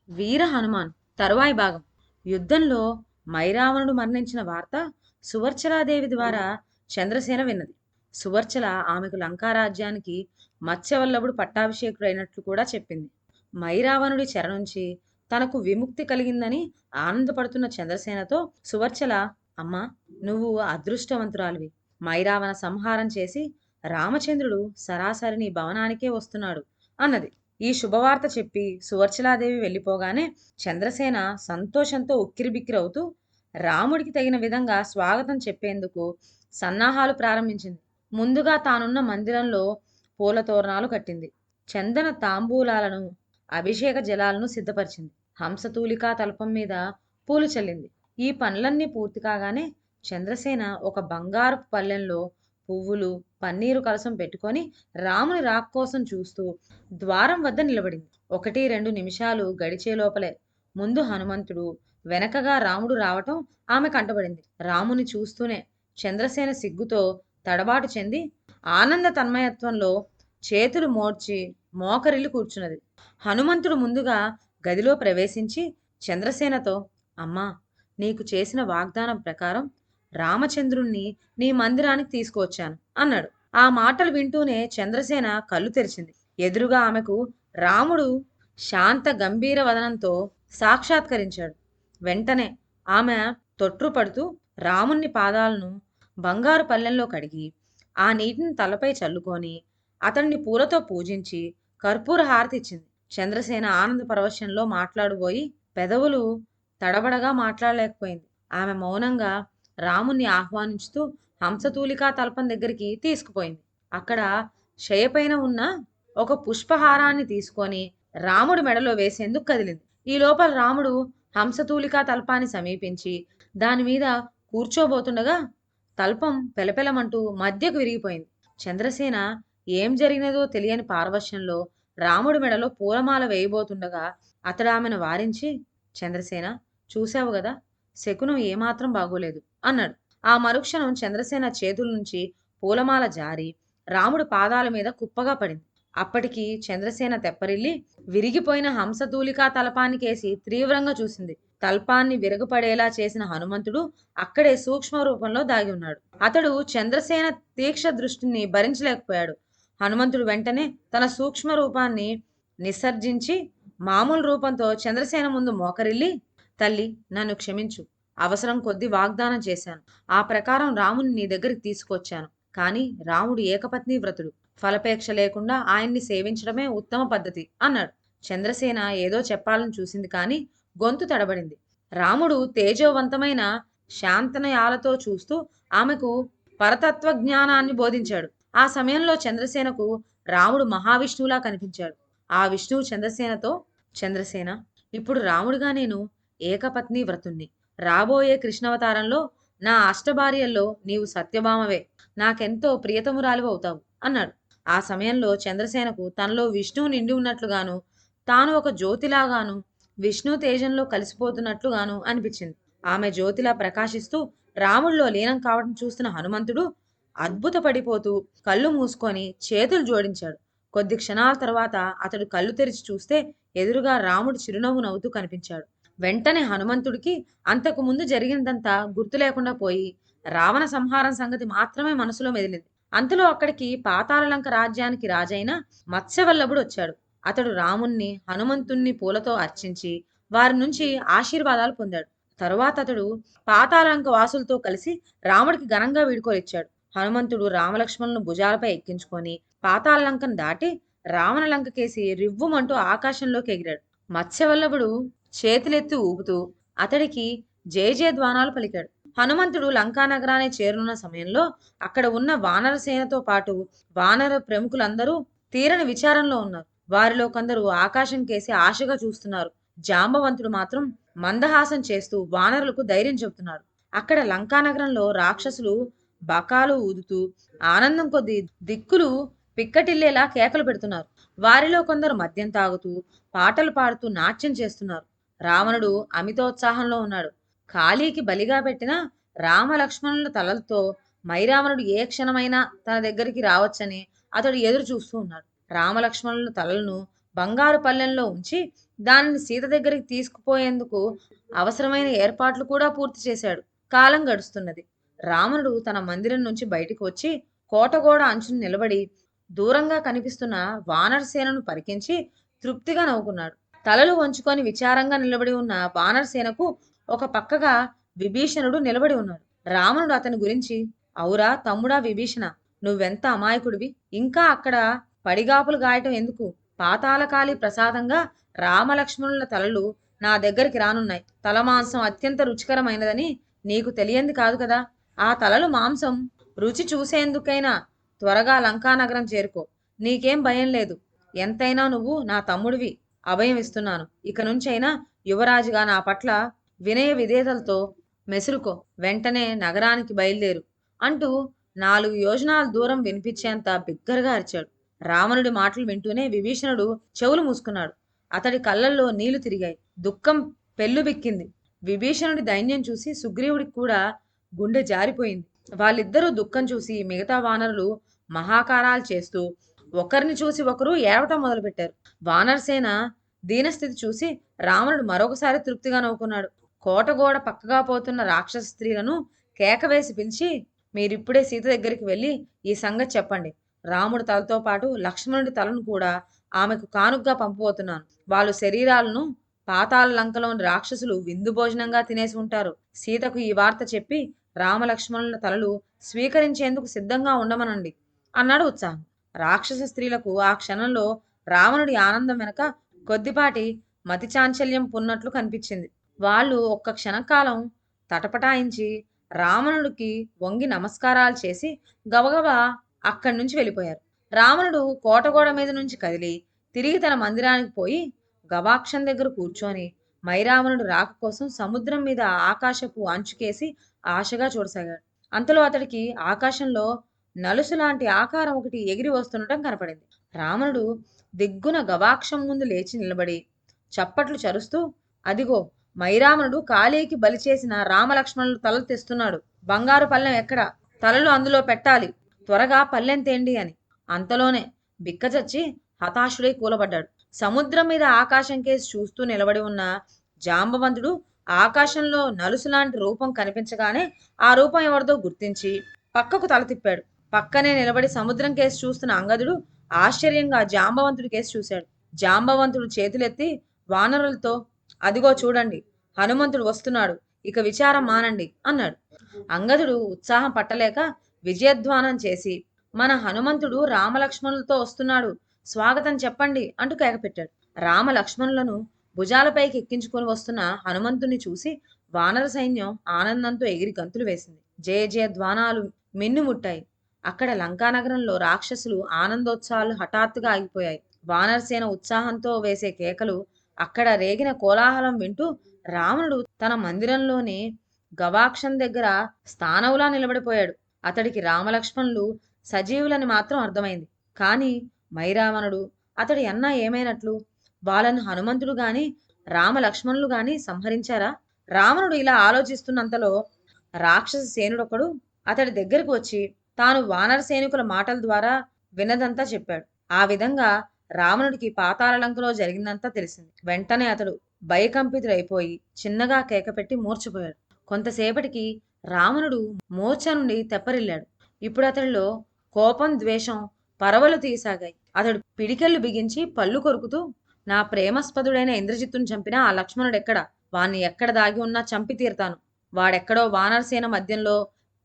వీర హనుమాన్ తరువాయి భాగం. యుద్ధంలో మైరావణుడు మరణించిన వార్త సువర్చలాదేవి ద్వారా చంద్రసేన విన్నది. సువర్చల ఆమెకు లంకారాజ్యానికి మత్స్యవల్లభుడు పట్టాభిషేకుడైనట్లు కూడా చెప్పింది. మైరావణుడి చెర నుంచి తనకు విముక్తి కలిగిందని ఆనందపడుతున్న చంద్రసేనతో సువర్చల, అమ్మా, నువ్వు అదృష్టవంతురాలివి. మైరావణ సంహారం చేసి రామచంద్రుడు సరాసరి నీ భవనానికే వస్తున్నాడు అన్నది. ఈ శుభవార్త చెప్పి సువర్చలాదేవి వెళ్ళిపోగానే చంద్రసేన సంతోషంతో ఉక్కిరిబిక్కిరవుతూ రాముడికి తగిన విధంగా స్వాగతం చెప్పేందుకు సన్నాహాలు ప్రారంభించింది. ముందుగా తానున్న మందిరంలో పూల తోరణాలు కట్టింది. చందన తాంబూలాలను, అభిషేక జలాలను సిద్ధపరిచింది. హంసతూలికా తల్పం మీద పూలు చల్లింది. ఈ పనులన్నీ పూర్తి కాగానే చంద్రసేన ఒక బంగారు పల్లెంలో పువ్వులు, పన్నీరు కలసం పెట్టుకొని రాముని రాక్ కోసం చూస్తూ ద్వారం వద్ద నిలబడింది. 1-2 నిమిషాలు గడిచే లోపలే ముందు హనుమంతుడు, వెనకగా రాముడు రావటం ఆమె కంటబడింది. రాముని చూస్తూనే చంద్రసేన సిగ్గుతో తడబాటు చెంది ఆనంద తన్మయత్వంలో చేతులు మోడ్చి మోకరిల్లి కూర్చున్నది. హనుమంతుడు ముందుగా గదిలో ప్రవేశించి చంద్రసేనతో, అమ్మా, నీకు చేసిన వాగ్దానం ప్రకారం రామచంద్రుణ్ణి నీ మందిరానికి తీసుకువచ్చాను అన్నాడు. ఆ మాటలు వింటూనే చంద్రసేన కళ్ళు తెరిచింది. ఎదురుగా ఆమెకు రాముడు శాంత గంభీర వదనంతో సాక్షాత్కరించాడు. వెంటనే ఆమె తొట్రుపడుతూ రాముని పాదాలను బంగారు పల్లెంలో కడిగి ఆ నీటిని తలపై చల్లుకొని అతన్ని పూలతో పూజించి కర్పూర హారతి ఇచ్చింది. చంద్రసేన ఆనంద పరవశంలో మాట్లాడబోయి పెదవులు తడబడగా మాట్లాడలేకపోయింది. ఆమె మౌనంగా రాముణ్ణి ఆహ్వానించుతూ హంసతూలికా తల్పం దగ్గరికి తీసుకుపోయింది. అక్కడ శయపైన ఉన్న ఒక పుష్పహారాన్ని తీసుకొని రాముడి మెడలో వేసేందుకు కదిలింది. ఈ లోపల రాముడు హంసతూలికా తల్పాన్ని సమీపించి దాని మీద కూర్చోబోతుండగా తల్పం పెలపెలమంటూ మధ్యకు విరిగిపోయింది. చంద్రసేన ఏం జరిగినదో తెలియని పారవశ్యంలో రాముడి మెడలో పూలమాల వేయబోతుండగా అతడు ఆమెను వారించి, చంద్రసేన, చూశావు గదా, శకునం ఏమాత్రం బాగోలేదు అన్నాడు. ఆ మరుక్షణం చంద్రసేన చేతుల నుంచి పూలమాల జారి రాముడి పాదాల మీద కుప్పగా పడింది. అప్పటికి చంద్రసేన తెప్పరిల్లి విరిగిపోయిన హంసతూలికా తలపానికేసి తీవ్రంగా చూసింది. తల్పాన్ని విరగపడేలా చేసిన హనుమంతుడు అక్కడే సూక్ష్మ రూపంలో దాగి ఉన్నాడు. అతడు చంద్రసేన తీక్ష దృష్టిని భరించలేకపోయాడు. హనుమంతుడు వెంటనే తన సూక్ష్మ రూపాన్ని నిసర్జించి మామూలు రూపంతో చంద్రసేన ముందు మోకరిల్లి, తల్లి, నన్ను క్షమించు. అవసరం కొద్దీ వాగ్దానం చేశాను. ఆ ప్రకారం రాముని నీ దగ్గరికి తీసుకొచ్చాను. కానీ రాముడు ఏకపత్ని వ్రతుడు. ఫలపేక్ష లేకుండా ఆయన్ని సేవించడమే ఉత్తమ పద్ధతి అన్నాడు. చంద్రసేన ఏదో చెప్పాలని చూసింది కానీ గొంతు తడబడింది. రాముడు తేజోవంతమైన శాంతనయాలతో చూస్తూ ఆమెకు పరతత్వ జ్ఞానాన్ని బోధించాడు. ఆ సమయంలో చంద్రసేనకు రాముడు మహావిష్ణువులా కనిపించాడు. ఆ విష్ణువు చంద్రసేనతో, చంద్రసేన, ఇప్పుడు రాముడిగా నేను ఏకపత్ని వ్రతుణ్ణి. రాబోయే కృష్ణావతారంలో నా అష్టభార్యల్లో నీవు సత్యభామవే, నాకెంతో ప్రియతమురాలివి అవుతావు అన్నాడు. ఆ సమయంలో చంద్రసేనకు తనలో విష్ణువు నిండి ఉన్నట్లుగాను, తాను ఒక జ్యోతిలాగాను, విష్ణు తేజంలో కలిసిపోతున్నట్లుగాను అనిపించింది. ఆమె జ్యోతిలా ప్రకాశిస్తూ రాముడిలో లీనం కావడం చూస్తున్న హనుమంతుడు అద్భుతపడిపోతూ కళ్ళు మూసుకొని చేతులు జోడించాడు. కొద్ది క్షణాల తర్వాత అతడు కళ్ళు తెరిచి చూస్తే ఎదురుగా రాముడు చిరునవ్వు నవ్వుతూ కనిపించాడు. వెంటనే హనుమంతుడికి అంతకు ముందు జరిగినదంతా గుర్తు లేకుండా పోయి రావణ సంహారం సంగతి మాత్రమే మనసులో మెదిలింది. అంతలో అక్కడికి పాతాళలంక రాజ్యానికి రాజైన మత్స్యవల్లభుడు వచ్చాడు. అతడు రాముణ్ణి, హనుమంతుణ్ణి పూలతో అర్చించి వారి నుంచి ఆశీర్వాదాలు పొందాడు. తరువాత అతడు పాతాళలంక వాసులతో కలిసి రాముడికి ఘనంగా వీడ్కోలిచ్చాడు. హనుమంతుడు రామలక్ష్మణులను భుజాలపై ఎక్కించుకొని పాతాళలంకను దాటి రావణలంకకేసి రివ్వుమంటూ ఆకాశంలోకి ఎగిరాడు. మత్స్యవల్లభుడు చేతులెత్తి ఊపుతూ అతడికి జయజయధ్వానాలు పలికాడు. హనుమంతుడు లంకా నగరాన్ని చేరున్న సమయంలో అక్కడ ఉన్న వానర సేనతో పాటు వానర ప్రముఖులందరూ తీరని విచారంలో ఉన్నారు. వారిలో కొందరు ఆకాశం కేసి ఆశగా చూస్తున్నారు. జాంబవంతుడు మాత్రం మందహాసం చేస్తూ వానరులకు ధైర్యం చెబుతున్నాడు. అక్కడ లంకా నగరంలో రాక్షసులు బకాలు ఊదుతూ ఆనందం కొద్దీ దిక్కులు పిక్కటిల్లేలా కేకలు పెడుతున్నారు. వారిలో కొందరు మద్యం తాగుతూ పాటలు పాడుతూ నాట్యం చేస్తున్నారు. రావణుడు అమితోత్సాహంలో ఉన్నాడు. కాళీకి బలిగా పెట్టిన రామలక్ష్మణుల తలలతో మైరావణుడు ఏ క్షణమైనా తన దగ్గరికి రావచ్చని అతడు ఎదురు చూస్తూ ఉన్నాడు. రామలక్ష్మణుల తలలను బంగారు పల్లెంలో ఉంచి దానిని సీత దగ్గరికి తీసుకుపోయేందుకు అవసరమైన ఏర్పాట్లు కూడా పూర్తి చేశాడు. కాలం గడుస్తున్నది. రావణుడు తన మందిరం నుంచి బయటికి వచ్చి కోటగోడ అంచున నిలబడి దూరంగా కనిపిస్తున్న వానరసేనను పరికించి తృప్తిగా నవ్వుకున్నాడు. తలలు వంచుకొని విచారంగా నిలబడి ఉన్న వానరసేనకు ఒక పక్కగా విభీషణుడు నిలబడి ఉన్నాడు. రావణుడు అతని గురించి, అవురా తమ్ముడా విభీషణ, నువ్వెంత అమాయకుడివి, ఇంకా అక్కడ పడిగాపులు గాయటం ఎందుకు? పాతాళకాళి ప్రసాదంగా రామలక్ష్మణుల తలలు నా దగ్గరికి రానున్నాయి. తల మాంసం అత్యంత రుచికరమైనదని నీకు తెలియంది కాదు కదా. ఆ తలలు మాంసం రుచి చూసేందుకైనా త్వరగా లంకానగరం చేరుకో. నీకేం భయం లేదు. ఎంతైనా నువ్వు నా తమ్ముడివి. అభయం ఇస్తున్నాను. ఇక నుంచైనా యువరాజుగా నా పట్ల వినయ విధేయతలతో మెసులుకో. వెంటనే నగరానికి బయలుదేరు అంటూ 4 యోజనాల దూరం వినిపించేంత బిగ్గరగా అరిచాడు. రావణుడి మాటలు వింటూనే విభీషణుడు చెవులు మూసుకున్నాడు. అతడి కళ్ళల్లో నీళ్లు తిరిగాయి. దుఃఖం పెల్లుబిక్కింది. విభీషణుడి దైన్యం చూసి సుగ్రీవుడికి కూడా గుండె జారిపోయింది. వాళ్ళిద్దరూ దుఃఖం చూసి మిగతా వానరులు మహాకారాలు చేస్తూ ఒకరిని చూసి ఒకరు ఏడవటం మొదలుపెట్టారు. వానరసేన దీనస్థితి చూసి రావణుడు మరొకసారి తృప్తిగా నవ్వుకున్నాడు. కోటగోడ పక్కగా పోతున్న రాక్షస స్త్రీలను కేకవేసి పిలిచి, మీరిప్పుడే సీత దగ్గరికి వెళ్ళి ఈ సంగతి చెప్పండి. రాముడి తలతో పాటు లక్ష్మణుడి తలను కూడా ఆమెకు కానుగ్గా పంపబోతున్నాను. వాళ్ళు శరీరాలను పాతాళ లంకలోని రాక్షసులు విందు భోజనంగా తినేసి ఉంటారు. సీతకు ఈ వార్త చెప్పి రామలక్ష్మణుల తలలు స్వీకరించేందుకు సిద్ధంగా ఉండమనండి అన్నాడు ఉత్సాహం. రాక్షస స్త్రీలకు ఆ క్షణంలో రావణుడి ఆనందం వెనక కొద్దిపాటి మతి చాంచల్యం పున్నట్లు కనిపించింది. వాళ్ళు ఒక్క క్షణకాలం తటపటాయించి రావణుడికి వంగి నమస్కారాలు చేసి గబగబా అక్కడి నుంచి వెళ్ళిపోయారు. రావణుడు కోటగోడ మీద నుంచి కదిలి తిరిగి తన మందిరానికి పోయి గవాక్షం దగ్గర కూర్చొని మైరావణుడు రాక కోసం సముద్రం మీద ఆకాశపు అంచుకేసి ఆశగా చూడసాగాడు. అంతలో అతడికి ఆకాశంలో నలుసు లాంటి ఆకారం ఒకటి ఎగిరి వస్తుండటం కనపడింది. రావణుడు దిగ్గున గవాక్షం ముందు లేచి నిలబడి చప్పట్లు చరుస్తూ, అదిగో మైరావణుడు కాళీకి బలి చేసిన రామలక్ష్మణులు తలలు తెస్తున్నాడు. బంగారు పళ్ళెం ఎక్కడ? తలలు అందులో పెట్టాలి. త్వరగా పళ్ళెం తేండి అని. అంతలోనే బిక్కచచ్చి హతాశుడై కూలబడ్డాడు. సముద్రం మీద ఆకాశం కేసి చూస్తూ నిలబడి ఉన్న జాంబవంతుడు ఆకాశంలో నలుసులాంటి రూపం కనిపించగానే ఆ రూపం ఎవరిదో గుర్తించి పక్కకు తల తిప్పాడు. పక్కనే నిలబడి సముద్రం కేసి చూస్తున్న అంగదుడు ఆశ్చర్యంగా జాంబవంతుడి కేసి చూశాడు. జాంబవంతుడు చేతులెత్తి వానరులతో, అదిగో చూడండి, హనుమంతుడు వస్తున్నాడు, ఇక విచారం మానండి అన్నాడు. అంగదుడు ఉత్సాహం పట్టలేక విజయధ్వానం చేసి, మన హనుమంతుడు రామలక్ష్మణులతో వస్తున్నాడు, స్వాగతం చెప్పండి అంటూ కేకపెట్టాడు. రామలక్ష్మణులను భుజాలపైకి ఎక్కించుకొని వస్తున్న హనుమంతుని చూసి వానర సైన్యం ఆనందంతో ఎగిరి గంతులు వేసింది. జయ జయ ధ్వానాలు మిన్నుముట్టాయి. అక్కడ లంకానగరంలో రాక్షసులు ఆనందోత్సాహాలు హఠాత్తుగా ఆగిపోయాయి. వానరసేన ఉత్సాహంతో వేసే కేకలు, అక్కడ రేగిన కోలాహలం వింటూ రావణుడు తన మందిరంలోని గవాక్షం దగ్గర స్థానవులా నిలబడిపోయాడు. అతడికి రామలక్ష్మణులు సజీవులని మాత్రం అర్థమైంది. కానీ మైరావణుడు, అతడి అన్న ఏమైనట్లు? వాళ్ళను హనుమంతుడు గాని రామలక్ష్మణులు గాని సంహరించారా? రావణుడు ఇలా ఆలోచిస్తున్నంతలో రాక్షస సేనుడొకడు అతడి దగ్గరకు వచ్చి తాను వానర సైనికుల మాటల ద్వారా విన్నదంతా చెప్పాడు. ఆ విధంగా రావణుడికి పాతాళలంకలో జరిగిందంతా తెలిసింది. వెంటనే అతడు భయకంపితుడైపోయి చిన్నగా కేకపెట్టి మూర్ఛపోయాడు. కొంతసేపటికి రావణుడు మూర్ఛ నుండి తెప్పరిల్లాడు. ఇప్పుడు అతడిలో కోపం, ద్వేషం పరవలు తీసాగాయి. అతడు పిడికెళ్ళు బిగించి పళ్ళు కొరుకుతూ, నా ప్రేమస్పదుడైన ఇంద్రజిత్తును చంపిన ఆ లక్ష్మణుడెక్కడ? వాణ్ణి ఎక్కడ దాగి ఉన్నా చంపి తీరతాను. వాడెక్కడో వానరసేన మధ్యంలో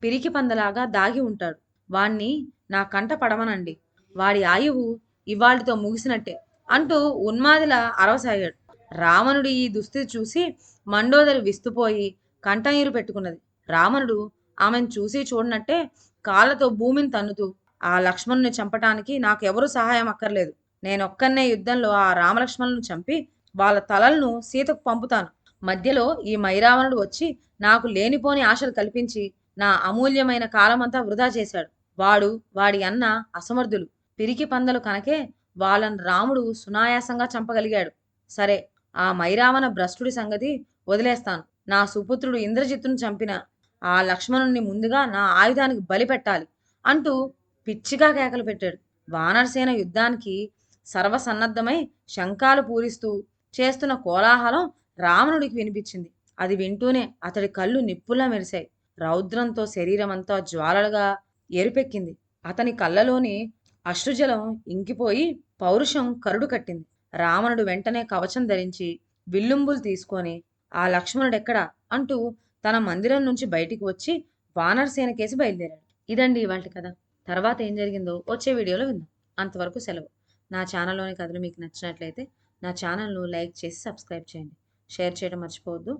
పిరికి పందలాగా దాగి ఉంటాడు. వాణ్ణి నా కంట పడమనండి. వాడి ఆయువు ఇవాళతో ముగిసినట్టే అంటూ ఉన్మాదిలా అరవసాగాడు. రావణుడి ఈ దుస్థితి చూసి మండోదరి విస్తుపోయి కంటనీరు పెట్టుకున్నది. రావణుడు ఆమెను చూసి చూడనట్టే కాళ్ళతో భూమిని తన్నుతూ, ఆ లక్ష్మణుని చంపటానికి నాకు ఎవరూ సహాయం అక్కర్లేదు. నేనొక్కన్నే యుద్ధంలో ఆ రామలక్ష్మణులను చంపి వాళ్ళ తలలను సీతకు పంపుతాను. మధ్యలో ఈ మైరావణుడు వచ్చి నాకు లేనిపోని ఆశలు కల్పించి నా అమూల్యమైన కాలమంతా వృధా చేశాడు. వాడి అన్న అసమర్థులు, పిరికి పందలు కనుకే వాళ్ళను రాముడు సునాయాసంగా చంపగలిగాడు. సరే, ఆ మైరావణ భ్రష్టుడి సంగతి వదిలేస్తాను. నా సుపుత్రుడు ఇంద్రజిత్తును చంపిన ఆ లక్ష్మణుణ్ణి ముందుగా నా ఆయుధానికి బలి పెట్టాలి అంటూ పిచ్చిగా కేకలు పెట్టాడు. వానరసేన యుద్ధానికి సర్వసన్నద్ధమై శంఖాలు పూరిస్తూ చేస్తున్న కోలాహలం రావణుడికి వినిపించింది. అది వింటూనే అతడి కళ్ళు నిప్పులా మెరిశాయి. రౌద్రంతో శరీరమంతా జ్వాలలుగా ఎరుపెక్కింది. అతని కళ్ళలోని అశ్రుజలం ఇంకిపోయి పౌరుషం కరుడు కట్టింది. రావణుడు వెంటనే కవచం ధరించి విల్లుంబులు తీసుకొని ఆ లక్ష్మణుడెక్కడా అంటూ తన మందిరం నుంచి బయటికి వచ్చి వానరసేన కేసి బయలుదేరాడు. ఇదండి ఇవాల్టి కథ. తర్వాత ఏం జరిగిందో వచ్చే వీడియోలో విందాం. అంతవరకు సెలవు. నా ఛానల్లోని కథలు మీకు నచ్చినట్లయితే నా ఛానల్ను లైక్ చేసి సబ్స్క్రైబ్ చేయండి. షేర్ చేయడం మర్చిపోవద్దు.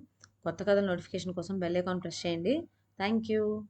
కొత్త కథల నోటిఫికేషన్ కోసం బెల్ ఐకాన్ ప్రెస్ చేయండి. Thank you.